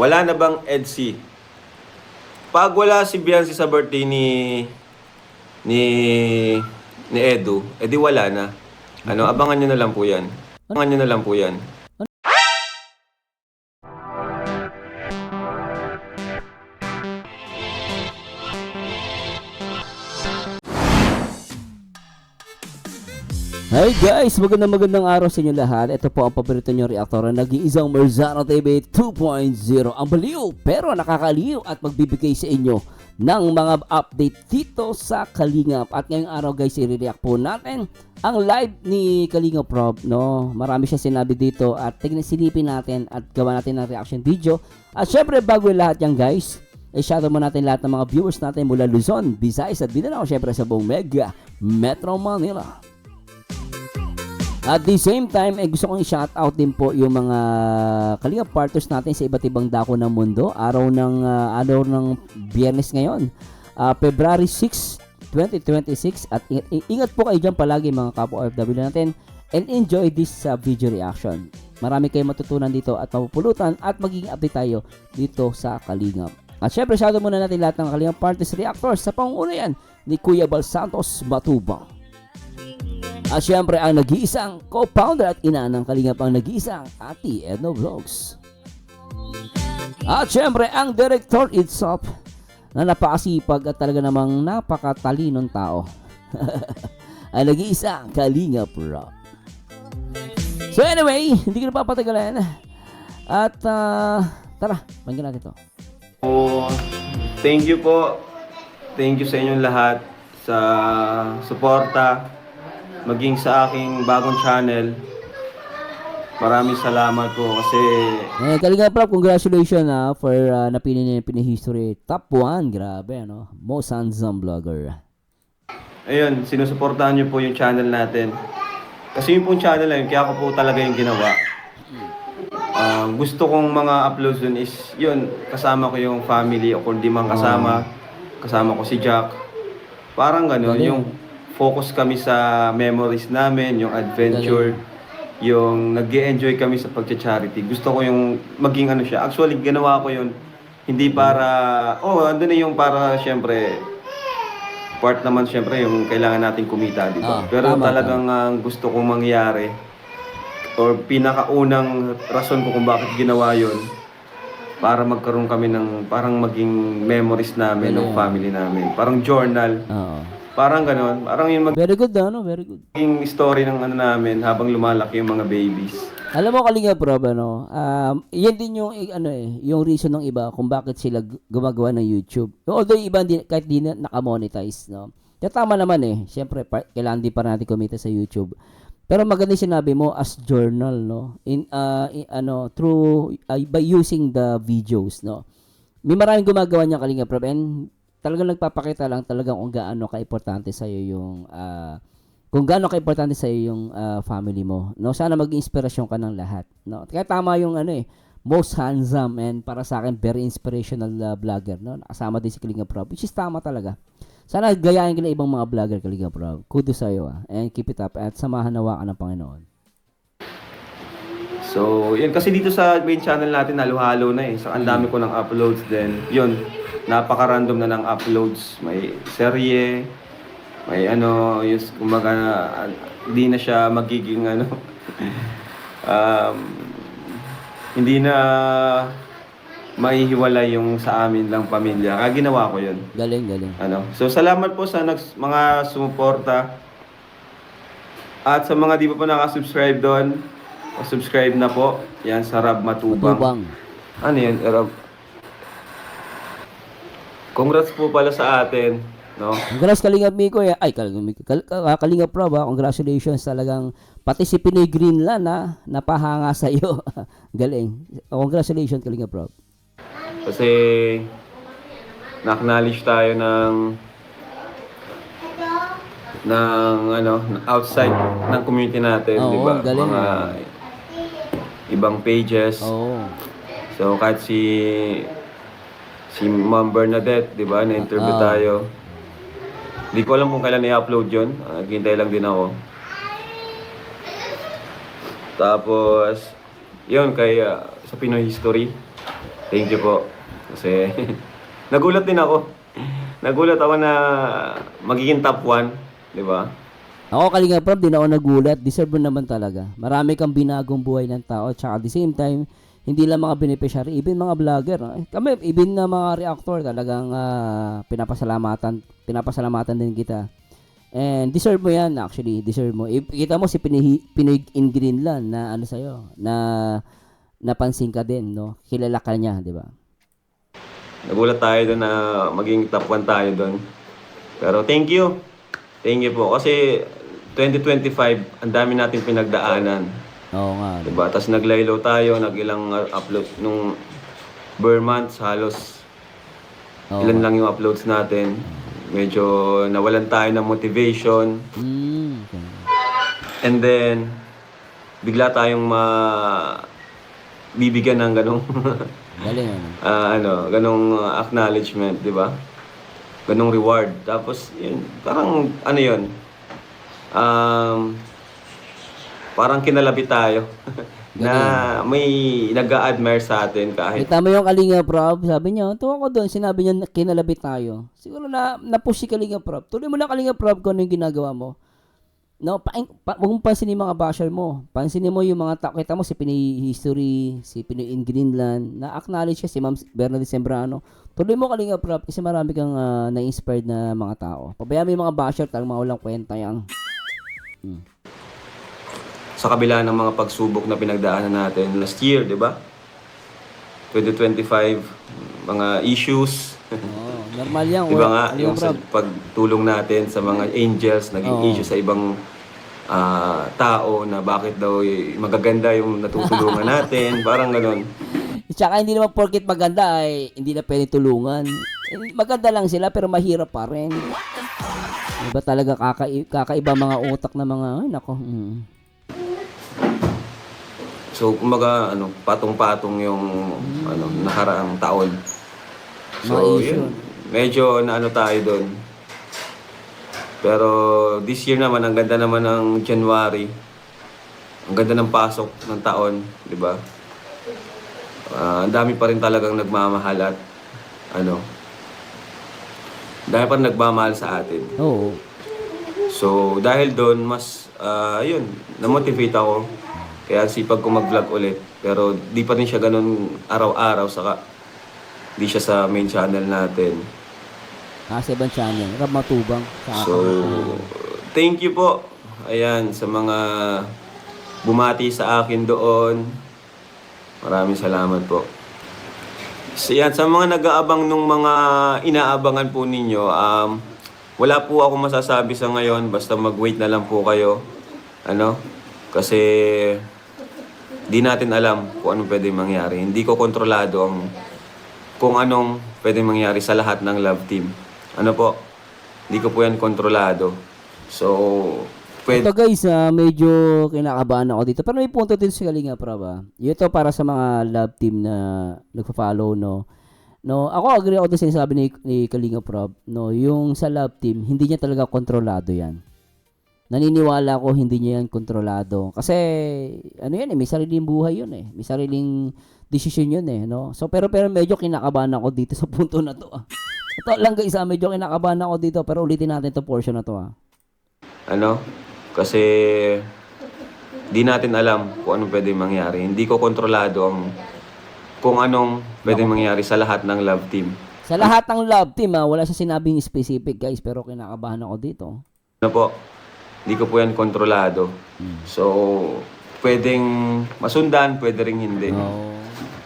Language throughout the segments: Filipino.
Wala na bang EDSI? Pag wala si Biancy sa birthday ni ni Edu, edi wala na. Ano, abangan nyo na lang po yan. Abangan nyo na lang po yan. Hey guys, magandang araw sa inyo lahat. Ito po ang paborito nyo reaktor na nag-iisang Merzano TV 2.0. Ang baliw pero nakakaliw at magbibigay sa inyo ng mga update dito sa Kalingap. At ngayong araw guys, i-react po natin ang live ni Kalingap Rob, no? Marami siya sinabi dito at silipin natin at gawa natin ng reaction video. At syempre bago yung lahat yan guys, i-shoutout mo natin lahat ng mga viewers natin mula Luzon, Visayas at Mindanao, syempre sa buong Mega Metro Manila. At the same time, gusto kong i-shoutout din po yung mga Kalingap partners natin sa iba't ibang dako ng mundo. Araw ng Biyernes ngayon, February 6, 2026. At ingat po kayo dyan palagi mga kapwa OFW natin and enjoy this video reaction. Marami kayong matutunan dito at mapupulutan at magiging update tayo dito sa Kalingap. At syempre, shoutout muna natin lahat ng Kalingap partners reactors sa pangunguna yan ni Kuya Bal Santos Matubang. At syempre ang nag-iisang co-founder at ina ng Kalingap, ang nag-iisang Ate Edno Vlogs. At syempre ang director itself na napakasipag at talaga namang napakatalinong tao. Ang nag-iisang Kalingap Rob. So anyway, hindi ko na papatagalan. At tara, pakinggan natin ito. Thank you po. Thank you sa inyong lahat sa suporta. Maging sa aking bagong channel. Maraming salamat po kasi Kalingap Rob, congratulations for napili niya yung Pinihistory Top 1. Grabe, ano? Most handsome vlogger. ayun, sinusuportahan niyo po yung channel natin. Kasi yung pong channel na yun, kaya ako po talaga yung ginawa. Gusto kong mga uploads dun is yun, kasama ko yung family o kung di man kasama ko si Jack. Parang gano'n, yung focus kami sa memories namin, yung adventure, yung nag-e-enjoy kami sa pagcha-charity. Gusto ko yung maging ano siya. Actually, ginawa ko yun. Hindi para, andun na yung para, syempre, part naman syempre yung kailangan nating kumita, di ba? Pero talagang gusto kong mangyari, or pinakaunang rason ko kung bakit ginawa yun, para magkaroon kami ng, parang maging memories namin, ng family namin. Parang journal. Parang gano'n. Parang yung Very good, ano? Very good. maging story ng ano namin habang lumalaki yung mga babies. Alam mo, Kalingap Rob, ano? Yan din yung, yung reason ng iba kung bakit sila gumagawa ng YouTube. Although yung iba, kahit di na nakamonetize, no? Kaya tama naman Siyempre, kailangan din para natin kumita sa YouTube. Pero maganda yung sinabi mo as journal, no? Through, by using the videos, no? May maraming gumagawa niya, Kalingap Rob, and talagang nagpapakita lang talagang kung gaano ka-importante sa iyo yung family mo, no? Sana maging inspirasyon ka ng lahat, no? Kaya tama yung most handsome and para sa akin very inspirational vlogger, no? Nakasama din si Kalingap Rob, which is tama talaga. Sana gayahin ka ng ibang mga vlogger, Kalingap Rob. Kudos sa iyo, and keep it up at samahan nawa ka ng Panginoon. So, yun. Kasi dito sa main channel natin, halo-halo na So, ang dami ko ng uploads din. Yun. Napaka-random na ng uploads. May serye, may kumbaga, hindi na siya magiging hindi na maihiwalay yung sa amin lang pamilya. Kaya ginawa ko yun. Galing. So, salamat po sa mga sumuporta. At sa mga di pa nakasubscribe doon, subscribe na po. Yan sa Rob Matubang. Ano yan, Rob? Congrats po pala sa atin, no? Congrats Kalingap Miko. Kalingap Rob, congratulations talagang pati si Pinoy Greenland napahanga sa iyo. Galing. Congratulations Kalingap Rob. Kasi na-acknowledge tayo ng outside ng community natin, di ba? Galing. Mga ibang pages. So kahit si Ma'am Bernadette, di ba? Na-interview tayo. Di ko alam kung kailan i-upload yun. Naghintay lang din ako. Tapos, yun, sa Pinoy History. Thank you po. Kasi nagulat din ako. Nagulat ako na magiging top 1, di ba? Ako Kalinga Prab, di na ako nagulat. Deserve mo naman talaga. Marami kang binagong buhay ng tao. Tsaka at the same time, hindi lang mga beneficiary, even mga vlogger. Kami, even na mga reactor, talagang pinapasalamatan din kita. And deserve mo yan, actually. Deserve mo. Kita mo si Pinoy in Greenland na ano sa'yo, na napansin ka din, no? Kilala ka niya, di ba? Nagulat tayo doon na maging top 1 tayo doon. Pero thank you. Thank you po. Kasi 2025, ang dami natin pinagdaanan. Oo nga. Diba? Tapos naglaylo tayo, nag-ilang upload nung bare months, halos Oo ilan nga. lang yung uploads natin. Medyo nawalan tayo ng motivation. Okay. And then, bigla tayong bibigyan ng ganong Galing ano. ganong acknowledgement, di ba? Ganong reward. Tapos, yun, parang, ano yun, parang kinalabi tayo na may nag-a-admire sa atin kahit Kita mo yung Kalinga Prab, sabi niya, tuwa ko doon, sinabi niya kinalabit tayo. Siguro na-push si Kalinga Prab. Tuloy mo lang Kalinga Prab kung ano yung ginagawa mo. No, huwag mong pansinin yung mga basher mo. Pansinin mo yung mga tao. Kita mo si Pinoy History, si Pinoy in Greenland, na-acknowledge siya, si Ma'am Bernadette Sembrano. Tuloy mo Kalinga Prab kasi marami kang na-inspired na mga tao. Pabayaan mo yung mga basher, talagang mga walang kwenta yan. sa kabila ng mga pagsubok na pinagdaanan natin last year, di ba? 2025, mga issues. Oh, normal yan. Di ba nga, Kalinga yung sa Prab. pagtulong natin sa mga angels, naging issue sa ibang tao na bakit daw magaganda yung natutulungan natin, parang ganun. Tsaka hindi naman porket maganda ay hindi na pwede tulungan. Maganda lang sila pero mahirap pa rin. Iba talaga kakaiba mga utak na mga, ay nako. So, kumbaga, patong-patong yung nakaraang taon. So, Mga issue. yun. Medyo tayo doon. Pero this year naman, ang ganda naman ng January. Ang ganda ng pasok ng taon, di ba? Ang dami pa rin talagang nagmamahal at dahil pa rin nagmamahal sa atin. Oo. So, dahil doon, mas, na-motivate ako. Kaya sipag ko mag-vlog ulit. Pero di pa rin siya ganun araw-araw, saka di siya sa main channel natin. Sa ibang channel. Rab Matubang. So, thank you po. Ayan, sa mga bumati sa akin doon. Maraming salamat po. So, yan, sa mga nag-aabang nung mga inaabangan po ninyo, wala po ako masasabi sa ngayon. Basta mag-wait na lang po kayo. Kasi di natin alam kung anong pwede mangyari. Hindi ko kontrolado kung anong pwede mangyari sa lahat ng love team. Hindi ko po yan kontrolado. So, Ito guys, medyo kinakabahan ako dito. Pero may punto din si Kalinga Prab. Ito para sa mga love team na nagpa-follow, no. No, ako agree ako sa sinasabi ni Kalinga Prab, no, yung sa love team, hindi niya talaga kontrolado 'yan. Naniniwala ko hindi niya yan kontrolado. Kasi, yan may sariling buhay yun may sariling desisyon yun no. So, pero medyo kinakabahan ako dito sa punto na to Ito lang guys, medyo kinakabahan ako dito, pero ulitin natin to portion na to Kasi, di natin alam kung anong pwede mangyari. Hindi ko kontrolado kung anong pwede mangyari sa lahat ng love team. Sa lahat ng love team, wala sa sinabing specific guys, pero kinakabahan ako dito. Hindi ko po yan kontrolado. So, pwedeng masundan, pwede ring hindi.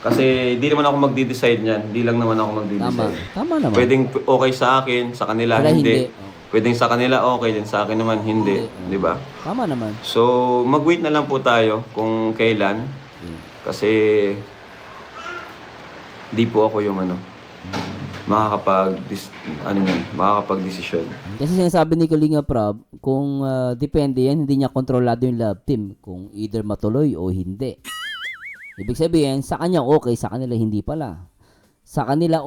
Kasi di naman ako magdi-decide niyan. Hindi lang naman ako magdi-decide. Tama naman. Pwedeng okay sa akin, sa kanila Wala, hindi. hindi. Pwedeng sa kanila okay, din sa akin naman hindi. Di ba? Tama naman. So, mag-wait na lang po tayo kung kailan. Kasi, di po ako yung makakapag-desisyon. Kasi sinasabi ni Kalinga Prab, kung depende yan, hindi niya kontrolado yung love team. Kung either matuloy o hindi. Ibig sabihin, sa kanya okay, sa kanila hindi pala. Sa kanila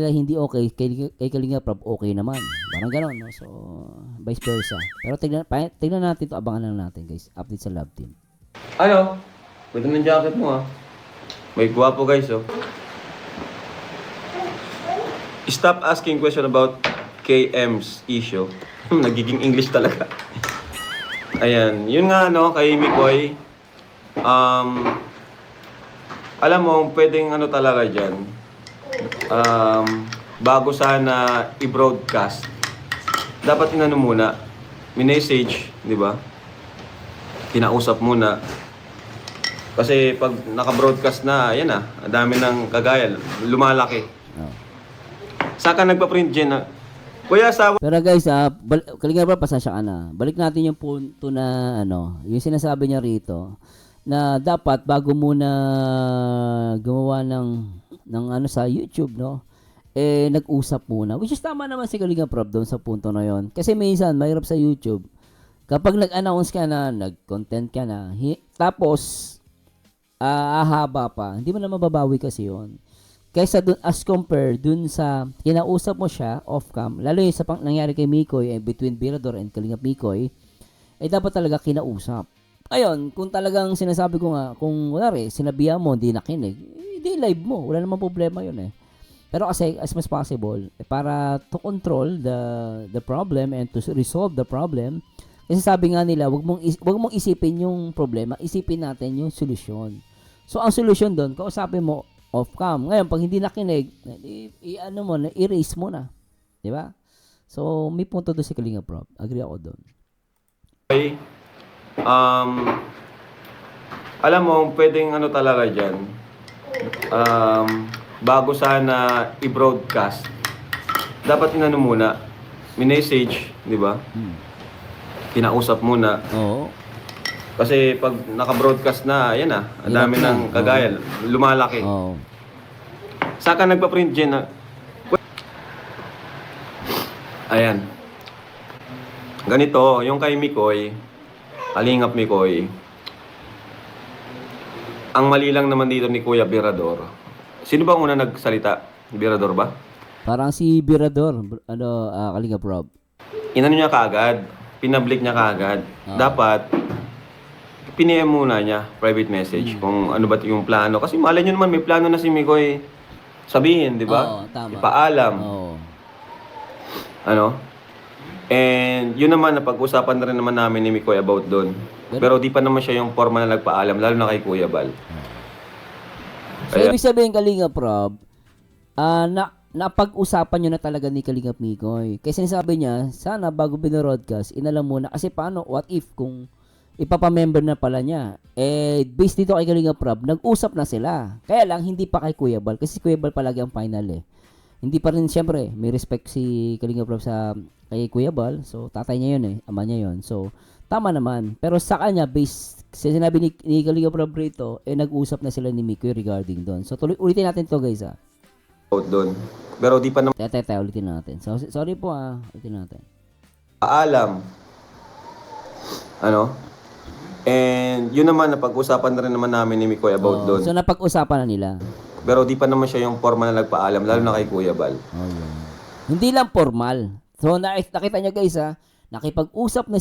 hindi okay, kay Kalinga Prab okay naman. Parang gano'n, no? So, vice versa. Pero tignan natin to, abangan lang natin, guys. Update sa love team. Pwede ng jacket mo May gwapo guys Stop asking question about KM's issue. Nagiging English talaga. Ayan. Yun nga, no, kay Mikoy. Alam mo, pwedeng ano talaga dyan. Bago sana i-broadcast, dapat inano muna. Minessage, di ba? Kinausap muna. Kasi pag naka-broadcast na, ayan na, ang dami ng kagaya, lumalaki. Oh. Saka nagpa-print dyan na, Kuya, sa Pero guys, Kalinga Prab, pasensya ka na. Balik natin yung punto na, yung sinasabi niya rito, na dapat bago muna gumawa ng ano sa YouTube, no? Nag-usap muna. Which is tama naman si Kalinga Prab doon sa punto na yon. Kasi minsan, mahirap sa YouTube. Kapag nag-announce ka na, nag-content ka na, tapos, ahaba pa, hindi mo na mababawi kasi yon. Kaysa dun, as compare dun sa kinausap mo siya off-cam, lalo yung sa nangyari kay Mikoy, between Birador and Kalingap Mikoy, dapat talaga kinausap. Ayun, kung talagang sinasabi ko nga, kung wala sinabihan mo, hindi nakinig, hindi live mo, wala namang problema yun eh. Pero kasi, as much possible, para to control the problem and to resolve the problem, kasi sabi nga nila, wag mong isipin yung problema, isipin natin yung solusyon. So, ang solusyon doon, kausapin mo, off-cam. Ngayon, pag hindi nakinig, i-erase mo na. Di ba? So, may punto doon si Kalinga Prab. Agree ako doon. Okay. Alam mo, pwedeng ano talaga dyan. Bago sana i-broadcast, dapat inano muna. Minessage, di ba? Kinausap muna. Oo. Kasi pag naka-broadcast na, ayan na, ang dami ng kagaya, lumalaki. Oo. Saka nagpa-print dyan na, ayan. Ganito, yung kay Mikoy, Kalingap Mikoy, ang mali lang naman dito ni Kuya Birador. Sino ba ang una nagsalita? Birador ba? Parang si Birador, Kalinga Prab. Inano niya kaagad, pinablik niya kaagad. Dapat, piniem muna niya, private message, kung ano ba yung plano. Kasi malay niyo naman, may plano na si Mikoy sabihin, di ba? Oo, tama. Ipaalam. Oo. Ano? And yun naman, napag-usapan na rin naman namin ni Mikoy about doon. Pero di pa naman siya yung forma na nagpaalam, lalo na kay Kuya Bal. So, ibig sabihin, Kalinga Prab, napag-usapan nyo na talaga ni Kalingap Mikoy. Kasi sinasabi niya, sana bago binroadcast, inalam muna. Kasi paano, what if, kung ipapamember na pala niya. Based dito kay Kalinga Prab, nag-usap na sila. Kaya lang, hindi pa kay Kuya Bal. Kasi si Kuya Bal palagi ang final eh. Hindi pa rin, syempre, may respect si Kalinga Prab kay Kuya Bal. So, tatay niya yun eh. Ama niya yun. So, tama naman. Pero sa kanya, based, sinabi ni Kalinga Prab rito, nag-usap na sila ni Mikoy regarding doon. So, ulitin natin to guys About doon. Pero di pa naman ulitin natin. So, sorry po ulitin natin. paalam. Ano? And yun naman, napag-usapan na rin naman namin ni Mikoy about doon. So, napag-usapan na nila. Pero di pa naman siya yung forma na nagpaalam, lalo na kay Kuya Bal. Oh, yun. Hindi lang formal. So, nakita nyo guys nakipag-usap na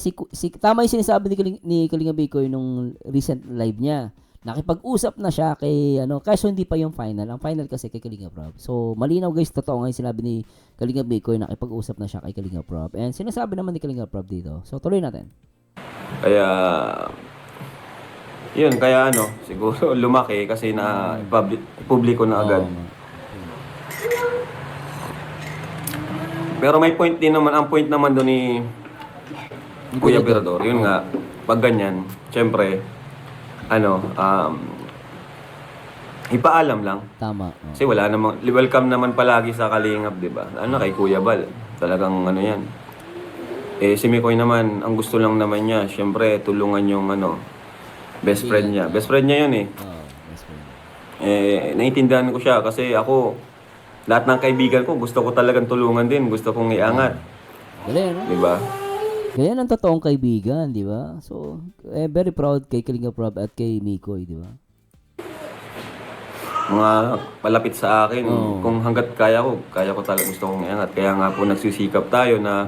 tama yung sinasabi ni Kalinga Mikoy nung recent live niya. Nakipag-usap na siya kay, kaso hindi pa yung final. Ang final kasi kay Kalinga Prab. So, malinaw guys, totoo nga yung sinabi ni Kalinga Mikoy, nakipag-usap na siya kay Kalinga Prab. And sinasabi naman ni Kalinga Prab dito. So, tuloy natin. Kaya, yun, kaya siguro lumaki kasi na publiko na agad. Pero may point din naman, ang point naman doon ni Kuya Birador, yun nga, pag ganyan, syempre, ipaalam lang. Tama. Kasi wala namang, welcome naman palagi sa Kalingap, di ba? Kay Kuya Bal, talagang yan. Si Mikoy naman, ang gusto lang naman niya, syempre, tulungan yung best friend niya. Best friend niya yun eh. Best friend. Naiintindihan ko siya kasi ako, lahat ng kaibigan ko, gusto ko talagang tulungan din. Gusto kong iangat. Galing, Di ba? Ganyan ang totoong kaibigan, di ba? So, very proud kay Kalinga Prab at kay Mikoy, di ba? Mga palapit sa akin, kung hanggat kaya ko talaga gusto kong iangat. Kaya nga po nagsisikap tayo na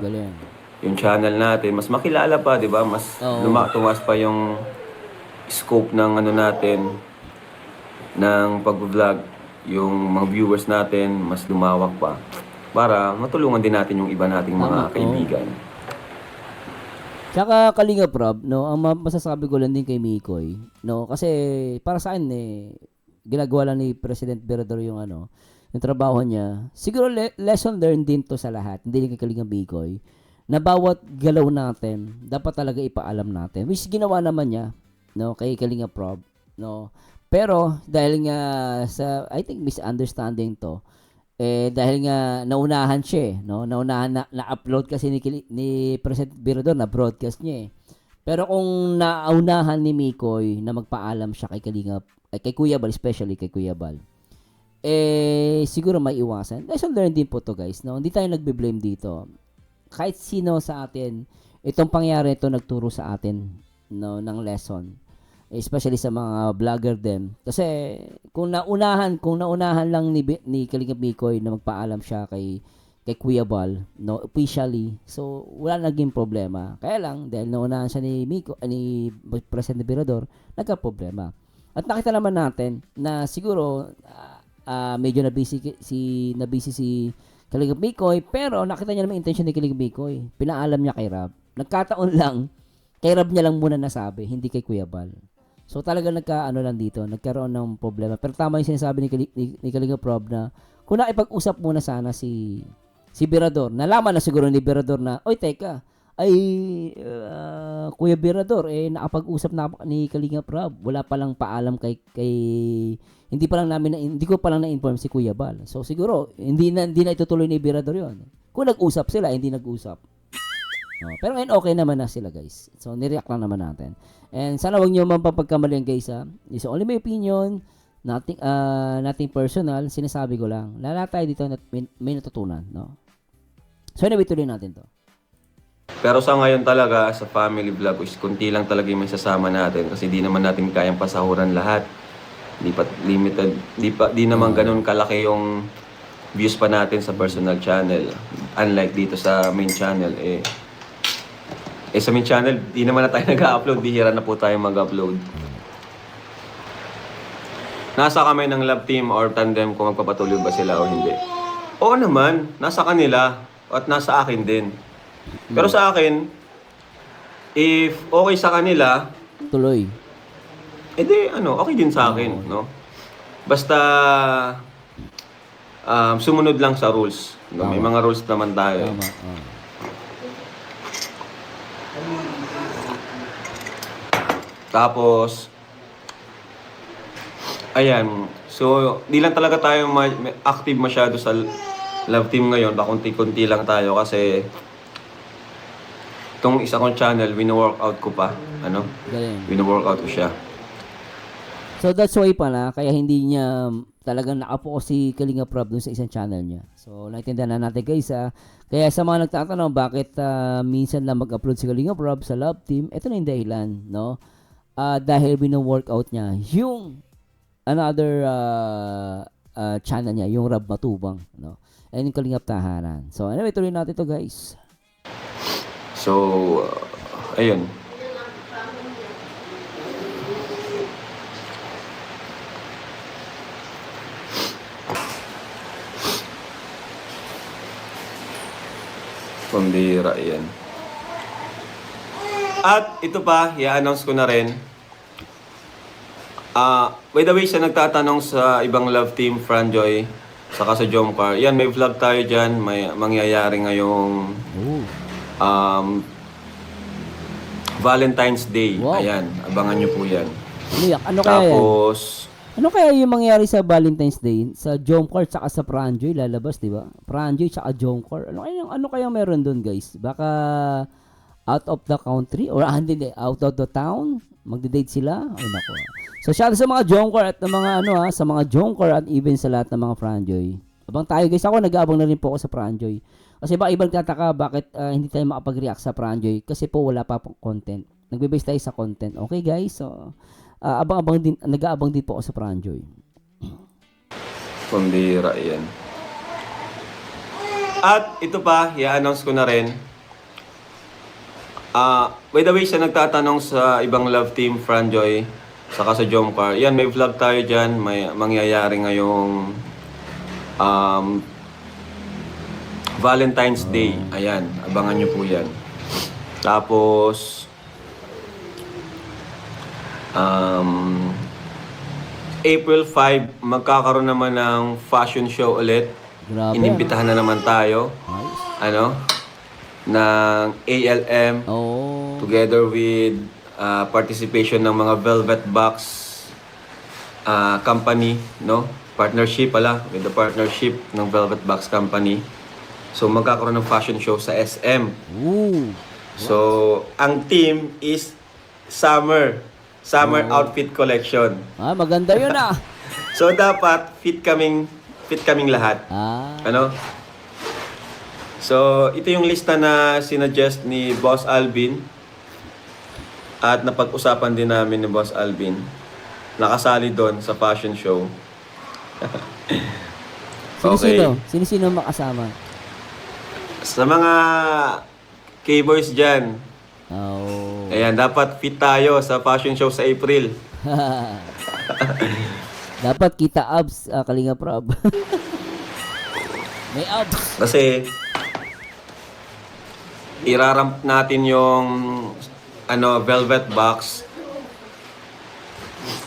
yung channel natin, mas makilala pa, di ba? Mas tumas pa yung scope ng natin, ng pag-vlog. Yung mga viewers natin, mas lumawak pa. para matulungan din natin yung iba nating mga Tama, oo. kaibigan. Tsaka Kalinga Prab, no, ang masasabi ko lang din kay Mikoy, no, kasi para sa akin ginagawa lang ni President Berador yung yung trabaho niya. Siguro lesson learned din to sa lahat, hindi lang kay Kalinga Mikoy, na bawat galaw natin, dapat talaga ipaalam natin. Which ginawa naman niya, no, kay Kalinga Prab, no. Pero dahil nga sa I think misunderstanding to, dahil nga naunahan siya, no? Naunahan na-upload kasi ni President Birador na broadcast niya. Pero kung naunahan ni Mikoy na magpaalam siya kay kay Kuya Bal, especially kay Kuya Bal, siguro may iwasan. Lesson learned din po to, guys, no? Hindi tayo nagbe-blame dito. Kahit sino sa atin, itong pangyari ito nagturo sa atin, no, ng lesson. Especially sa mga vlogger din. Kasi kung naunahan lang ni Kalinga Mikoy na magpaalam siya kay Kuya Bal, no, officially, so wala naging problema. Kaya lang dahil naunahan siya ni President Birador, nagka-problema. At nakita naman natin na siguro medyo nabisi si Kalinga Mikoy, pero nakita niya naman intention ni Kalinga Mikoy. Pinaalam niya kay Rab. Nagkataon lang kay Rab niya lang muna nasabi, hindi kay Kuya Bal. So talaga lang dito, nagkaroon ng problema. Pero tama yung sinasabi ni Kalinga Prab na kung nakipag-usap muna sana si Birador, nalaman na siguro ni Birador na, oy teka, Kuya Birador, nakapag-usap na ni Kalinga Prab. Wala palang paalam kay hindi ko pa lang na-inform si Kuya Bal. So siguro hindi na itutuloy ni Birador 'yon. Kung nag-usap sila, hindi nag-usap. Pero ngayon okay naman na sila, guys. So nireact lang naman natin. And sana wag niyo mapapagkamalian, guys, ha. It's only my opinion, nothing personal, sinasabi ko lang. Lahat tayo dito may natutunan, no. So anyway, tuloy natin 'to. Pero sa ngayon talaga, sa family vlog is kunti lang talaga yung may sasama natin kasi di naman natin kayang pasahuran lahat. Di naman ganun kalaki yung views pa natin sa personal channel. Unlike dito sa main channel, sa main channel, di naman na tayo nag-upload, bihira na po tayo mag-upload. Nasa kami ng love team or tandem kung magpapatuloy ba sila o hindi. Oo naman, nasa kanila at nasa akin din. Pero sa akin, if okay sa kanila, Tuloy. okay din sa akin, no? Basta sumunod lang sa rules. No? May mga rules naman tayo. Tama. Tapos, ayan. So, di lang talaga tayo active masyado sa love team ngayon. Pakunti-kunti lang tayo kasi itong isa kong channel, wino-workout ko pa. Galing. Wino-workout ko siya. So that's why pala, kaya hindi niya talagang nakapokus si Kalinga Prab dun sa isang channel niya. So naintindihan na natin, guys, ha. Kaya sa mga nagtatanong bakit minsan lang mag-upload si Kalinga Prab sa Love Team, ito na yung dahilan, no? Dahil bino-workout niya yung another channel niya, yung Rab Matubang, no? And yung Kalingap Tahanan. So anyway, tuloy natin to, guys. So, ayun. Pambira yan. At ito pa, i-announce ko na rin. By the way, sa nagtatanong sa ibang love team, Franjoy, saka sa Jomcar, yan, may vlog tayo dyan. May mangyayari ngayong Valentine's Day. Wow. Ayan, abangan nyo po yan. Ano kaya yan? Tapos, Ano kaya yung mangyari sa Valentine's Day sa Jomcar tsaka sa Franjoy lalabas, di ba? Franjoy tsaka Jomcar. Ano kaya meron doon, guys? Baka out of the country or hindi, out of the town? Magde-date sila? Ay nako. So shout out sa mga Jomcar at mga sa mga Jomcar at even sa lahat ng mga Franjoy. Abang tayo, guys. Ako nag-aabang na rin po ako sa Franjoy. Kasi baka ibang tataka bakit hindi tayo makapag-react sa Franjoy kasi po wala pa pong content. Nagbe-base tayo sa content. Okay, guys? So abang-abang din, nag-aabang din po ako sa Franjoy. pambira yan. At ito pa, i-announce ko na rin. By the way, sa nagtatanong sa ibang love team, Franjoy, saka sa Jomcar, yan, may vlog tayo dyan. May mangyayari ngayong Valentine's Day. Ayan, abangan nyo po yan. Tapos, April 5, magkakaroon naman ng fashion show ulit. Grabe. Inimbitahan na naman tayo. Nice. Ano? Ng ALM. Oh. Together with participation ng mga Velvet Box company, no? Partnership pala, with the partnership ng Velvet Box company. So magkakaroon ng fashion show sa SM. Ooh. So ang team is summer outfit collection. Ah, maganda yun ah. So dapat fit kaming lahat. Ah. Ano? So, ito yung lista na sinuggest ni Boss Alvin at napag-usapan din namin ni Boss Alvin. Nakasali doon sa fashion show. Sino-sino? Sino-sino makasama? Sa mga K-boys dyan, Oh. ayan, dapat fit tayo sa fashion show sa April. Dapat kita abs, Kalinga Prab. May abs. Kasi, iraramp natin yung velvet box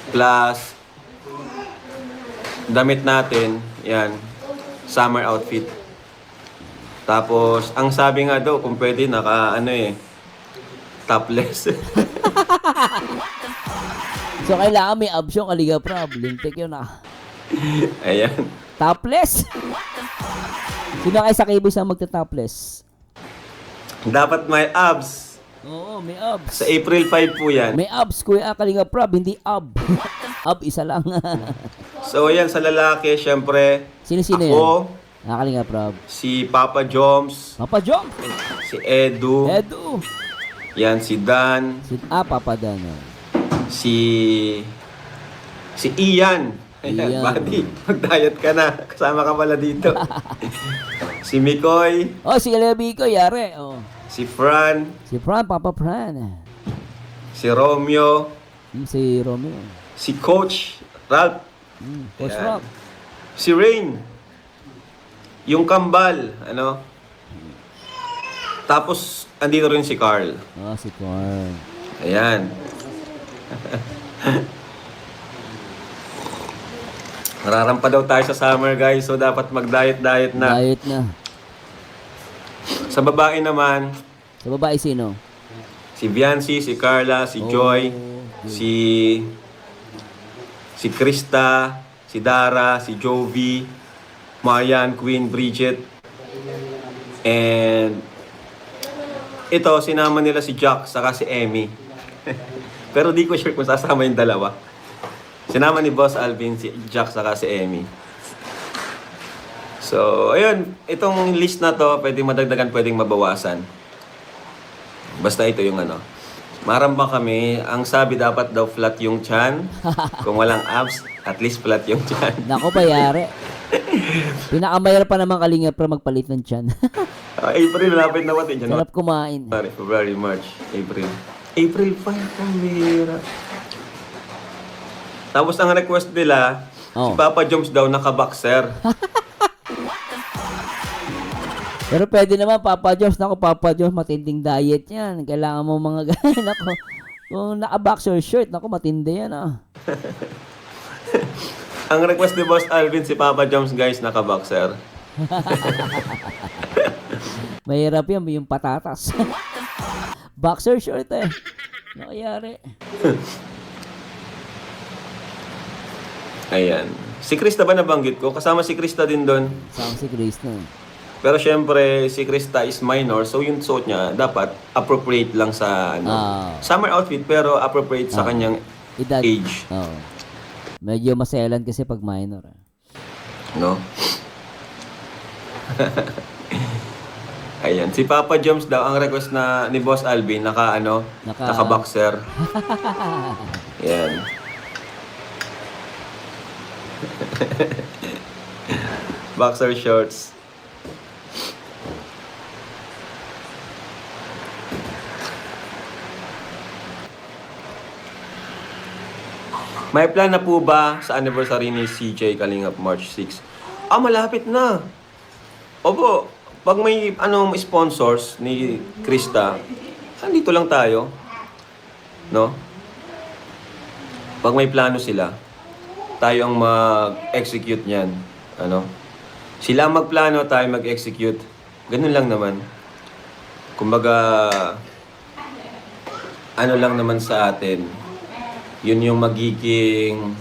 plus damit natin, yan, summer outfit. Tapos, ang sabi nga daw, kung pwede, topless. So, kailangan may abs yung Kalinga Prab. Lintik yun ah. Ayan. Topless? Sino kayo sa K-boys ang magta-topless? Dapat may abs. Oo, may abs. Sa April 5 po yan. May abs, Kuya Kalinga Prab, hindi ab. Ab, isa lang. So, ayan, sa lalaki, syempre, Sino-sino yan? ako, Kalinga Prab. si Papa Joms, Papa Jom. si Edu, Edu. yan, si Dan, Papa Dan. si Ian. Ayan, Ian. buddy, mag-diet ka na. Kasama ka pala dito. Si Mikoy, Oh, si Levi ko, yari. Oh. si Fran, Si Fran, Papa Fran. si Romeo, Si Romeo. si Coach Ralph, Coach Ayan. Rock. si Rain, yung kambal, Tapos, andito rin si Carl. Oh, si Carl. Ayan. Nararampa daw tayo sa summer, guys. So, dapat mag-diet-diet na. Diet na. Sa babae naman, Sa babae sino? si Biancy, si Carla, si Joy, si Krista, si Dara, si Jovi, Marian, Queen, Bridget. And ito, sinama nila si Jack saka si Emmy. Pero di ko sure kung sasama yung dalawa. Sinama ni Boss Alvin si Jack saka si Emmy. So, ayun, itong list na to, pwedeng madagdagan, pwedeng mabawasan. Basta ito yung Maramba kami, ang sabi dapat daw flat yung chan. Kung walang abs, at least flat yung chan. Nako pa, yari. Pinakamayar pa naman Kalinga Prab magpalit ng tiyan. April, malapit na pati. Sarap kumain. January, February, March, April. April 5, pamira. Tapos ang request nila, si Papa Joms daw naka-boxer. Pero pwede naman, Papa Jones. Nako, Papa Jones, matinding diet yan. Kailangan mo mga ganyan. Nako, kung naka-boxer shirt, nako, matindi yan ah. Ang request ni Boss Alvin, si Papa Joms, guys, naka-boxer. Mahirap yan, yung patatas. Boxer shirt eh. Nakayari. Ayan. Si Krista ba nabanggit ko? Kasama si Krista din doon. Sama si Grace na. Pero syempre, si Krista is minor, so yung suot niya dapat appropriate lang sa summer outfit, pero appropriate sa kanyang Edad. age. Oo. Medyo maselan kasi pag minor. No? Ayan, si Papa Joms daw ang request na ni Boss Alvin, naka-boxer. Ayan. Boxer shorts. May plan na po ba sa anniversary ni CJ Kalingap March 6? Malapit na. Opo, pag may sponsors ni Krista, andito lang tayo. No? Pag may plano sila, tayo ang mag-execute niyan. Ano? Sila magplano, tayo mag-execute. Ganun lang naman. Kumbaga, ano lang naman sa atin, yun yung magiging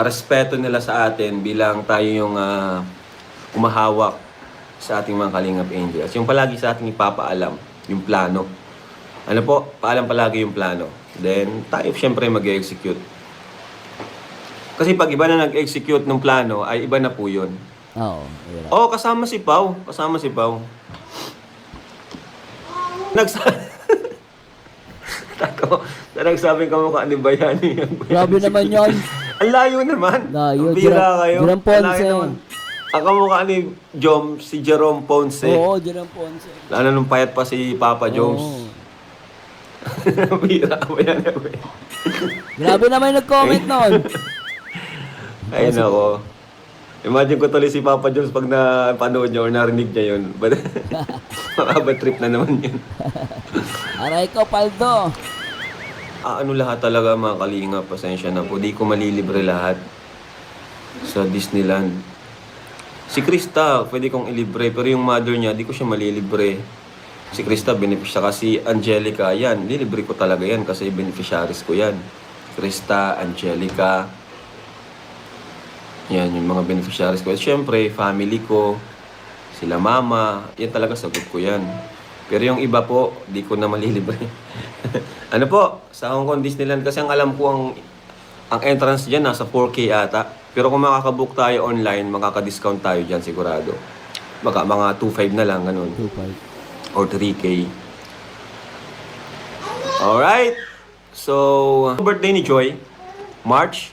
respeto nila sa atin bilang tayo yung umahawak sa ating mga Kalingap Angels. Yung palagi sa ating ipapaalam, yung plano. Ano po? Paalam palagi yung plano. Then, tayo syempre mag-execute. Kasi pag iba na nag-execute ng plano, ay iba na po yun. Oo. Oo, kasama si Pau. Kasama si Pau. Nagsabing kamukha ni Bayani. Grabe naman yun. Ang layo naman. Layo. Ang bira kayo. Jerome Ang layo Ponce. naman. Ang kamukha ni si Jerome Ponce. Oo, Jerome Ponce. Lalo nung payat pa si Papa Jones. Oo. Ang bira ba yan? Grabe naman yung nag-comment nun. Ay, nako. Imagine ko tuloy si Papa Jones pag napanood niya or narinig niya yun. Makabad trip na naman yun. Aray ko, Paldo. Ano lahat talaga mga Kalinga, pasensya na po. Di ko malilibre lahat sa Disneyland. Si Krista, pwede kong ilibre. Pero yung mother niya, di ko siya malilibre. Si Krista, beneficiary. Kasi Angelica, yan. Nilibre ko talaga yan kasi beneficiaries ko yan. Krista, Angelica. Yan, yung mga beneficiaries ko. At syempre, family ko. Sila mama. Yan talaga, sagot ko yan. Pero yung iba po, di ko na malilibre. Ano po, sa Hong Kong Disneyland kasi ang alam ko ang entrance diyan nasa 4K ata. Pero kung makakabook tayo online, makaka-discount tayo diyan sigurado. Baka mga 2.5 na lang ganun 2.5. or 3K. Alright. So, birthday ni Joy, March.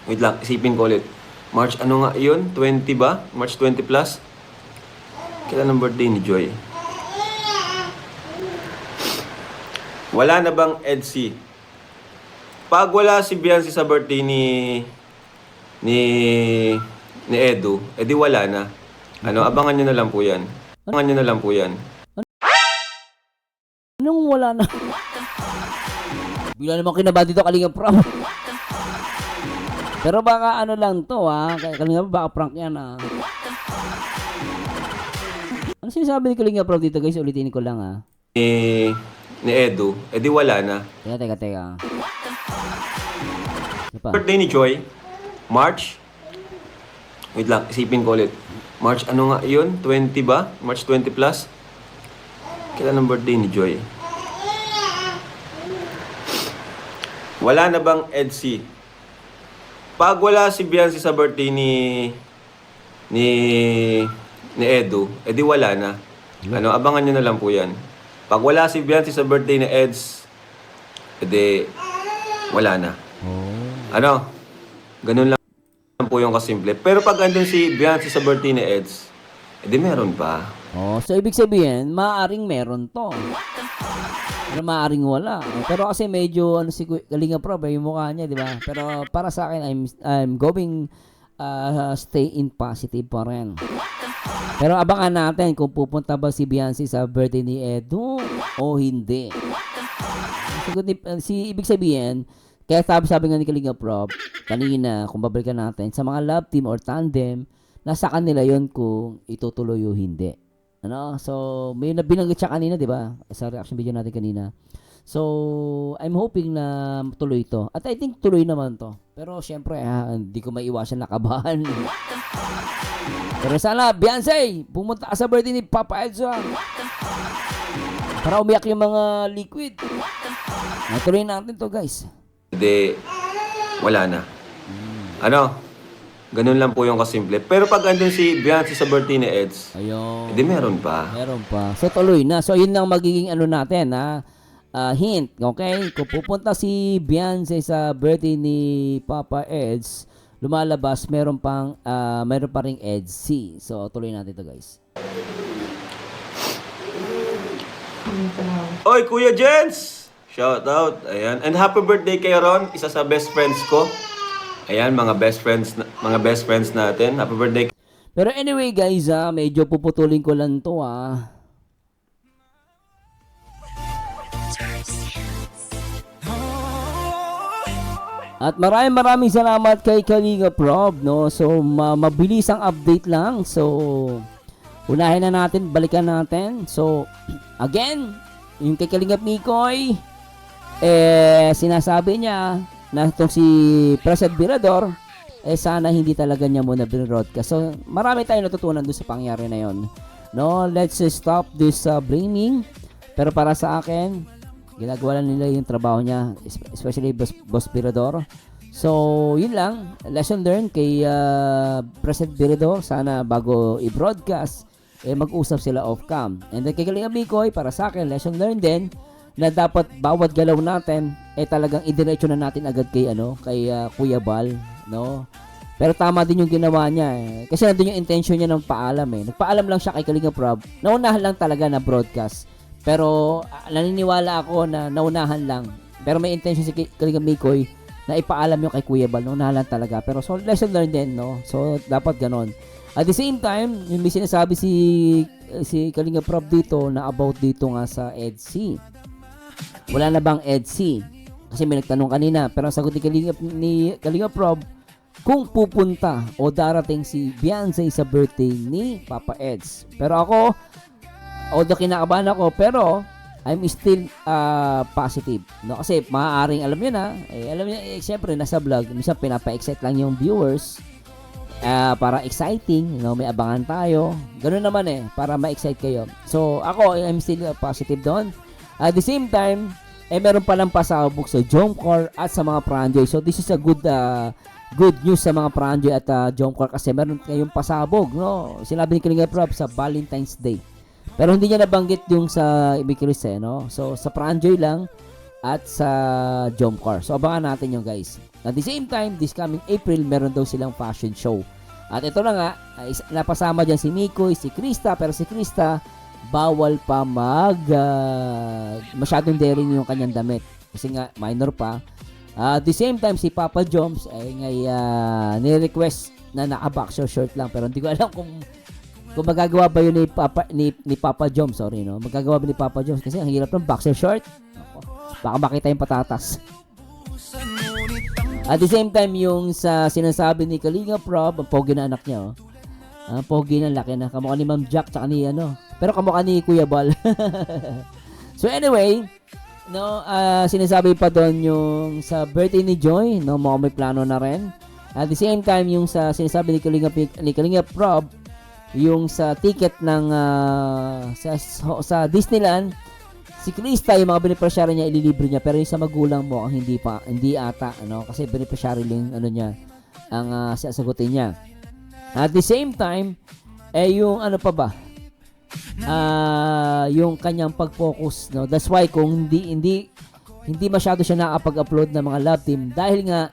Wait lang, isipin ko ulit. March ano nga 'yun? 20 ba? March 20 plus. Kailan ang birthday ni Joy? Wala na bang EDC? Pag wala si Biancy sa birthday ni Edu, edi wala na. Ano, abangan nyo na lang po yan. Abangan nyo na lang po yan. Anong wala na? Bila naman kinaba dito, Kalinga Pram. Pero baka ano lang to, ha? Kalinga, baka prank yan, ha? Ano sinasabi ni Kalinga Pram dito, guys? Ulitin ko lang, ha? Ni Edu, edi wala na. Teka. Ano pa? Birthday ni Joy, March. Wait lang, isipin ko ulit. March ano nga 'yun? 20 ba? March 20 plus. Kailan ang birthday ni Joy? Wala na bang EDC? Pag wala si Biancy sa birthday ni Edu, edi wala na. Ano, abangan nyo na lang po yan. Pag wala si Biancy sa birthday ni Eds, edi wala na. Oh. Ano? Ganun lang po yung kasimple. Pero pag andun si Biancy sa birthday ni Eds, edi meron pa. Oh, so ibig sabihin, maaaring meron to. Pero maaaring wala. Pero kasi medyo ano si Kalinga Prab, yung mukha niya, di ba? Pero para sa akin, I'm going stay in positive pa rin. Pero abangan natin kung pupunta ba si Biancy sa birthday ni Edu o hindi. Ibig sabihin, kaya sabi nga ni Kalinga Prab, kanina, kung babalikan natin, sa mga love team or tandem, nasa kanila yon kung itutuloy o hindi. Ano? So, may binanggit siya kanina, di ba? Sa reaction video natin kanina. So, I'm hoping na tuloy ito. At I think tuloy naman to. Pero syempre, hindi ko maiwasan nakabahan. Pero sana, Beyonce, pumunta ka sa birthday ni Papa Edso. Para umiyak yung mga liquid. Natuloy natin to, guys. Edi wala na. Ano? Ganun lang po yung kasimple. Pero pag andun si Biancy sa birthday ni Eds, Ayun. edi meron pa. Meron pa. So, tuloy na. So, yun lang magiging ano natin, ha? Hint, okay? Kung pupunta si Beyonce sa birthday ni Papa Eds, lumalabas, meron pa ring EDC. So, tuloy natin ito, guys. Oy, Kuya Jens! Shout out. Ayan. And happy birthday kay Ron, isa sa best friends ko. Ayan, mga best friends natin. Happy birthday. Pero anyway guys, medyo puputulin ko lang to At maraming salamat kay Kalinga Prob, no? So, mabilis ang update lang. So, unahin na natin, balikan natin. So, again, yung kay Kalinga Mikoy, sinasabi niya na itong si President Birador, sana hindi talaga niya muna binroadcast. So, marami tayong natutunan doon sa pangyari na yon. No, let's stop this blaming. Pero para sa akin, ginagawa lang nila yung trabaho niya, especially Boss Birador. So, yun lang. Lesson learned kay President Birador. Sana bago i-broadcast, mag-usap sila off-cam. And then kay Kalinga Mikoy, para sa akin, lesson learned din na dapat bawat galaw natin talagang idiretso na natin agad kay Kuya Bal, no? Pero tama din yung ginawa niya kasi nandun yung intention niya ng paalam Nagpaalam lang siya kay Kalinga Prob. Naunahan lang talaga na broadcast. Pero naniniwala ako na naunahan lang. Pero may intention si Kalinga Mikoy na ipaalam yung kay Kuya Bal. Naunahan lang talaga. Pero so lesson learned din, no? So dapat ganon. At the same time, yung may sinasabi si Kalinga Prob dito na about dito nga sa EDC. Wala na bang EDC? Kasi may nagtanong kanina. Pero ang sagot ni Kalinga Prob, kung pupunta o darating si Beyonce sa birthday ni Papa Eds. Pero ako, although kinakabahan ako, pero I'm still positive. No? Kasi maaaring, alam niyo siyempre nasa vlog, minsan pinapa-excite lang yung viewers para exciting, may abangan tayo. Ganun naman para ma-excite kayo. So, ako, I'm still positive doon. At the same time, meron palang pasabog sa Jomcar at sa mga Pranjoy. So, this is a good news sa mga Pranjoy at Jomcar kasi meron kayong pasabog, no? Sinabi ni Kalinga Prob sa Valentine's Day. Pero hindi niya nabanggit yung sa Ibikiris, no? So, sa Pranjoy lang at sa Jomcar. So, abangan natin yung guys. At the same time, this coming April, meron daw silang fashion show. At ito na nga, napasama dyan si Mikoy, si Krista, pero si Krista, bawal pa masyadong daring yung kanyang damit. Kasi nga, minor pa. At the same time, si Papa Joms ay ni-request na naka-boxer shirt lang. Pero hindi ko alam kung magagawa ba yun ni Papa Joms. Sorry, no? Magagawa ba ni Papa Joms? Kasi ang hirap ng boxer short. Baka makita yung patatas. At the same time, yung sa sinasabi ni Kalinga Prob, ang pogi na anak niya, ang pogi na, laki na. Kamukha ni Ma'am Jack, tsaka ni pero kamukha ni Kuya Bal. So anyway, no, sinasabi pa doon yung sa birthday ni Joy, no, may plano na rin. At the same time, yung sa sinasabi ni Kalinga Prob, yung sa ticket ng sa Disneyland, si Krista, yung mga beneficiary niya, ililibre niya, pero yung sa magulang mo, ang hindi ata, kasi beneficiary lang, niya, ang sasagutin niya. At the same time, yung yung kanyang pag-focus, no? That's why kung hindi masyado siya nakapag-upload ng mga love team dahil nga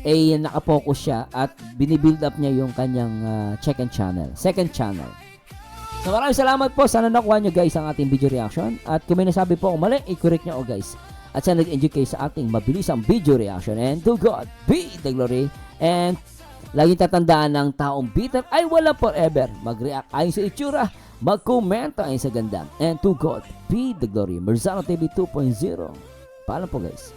naka-focus siya at binibuild up niya yung kanyang second channel. So maraming salamat po. Sana nakuha nyo guys ang ating video reaction. At kung may nasabi po kung mali, i-correct nyo guys. At sana nag-enjoy kayo sa ating mabilisang video reaction. And to God be the glory. And laging tatandaan ng taong bitter ay wala forever. Mag-react ayon sa itsura, mag-komento ayon sa ganda. And to God be the glory. Merzano TV 2.0. Paalam po guys.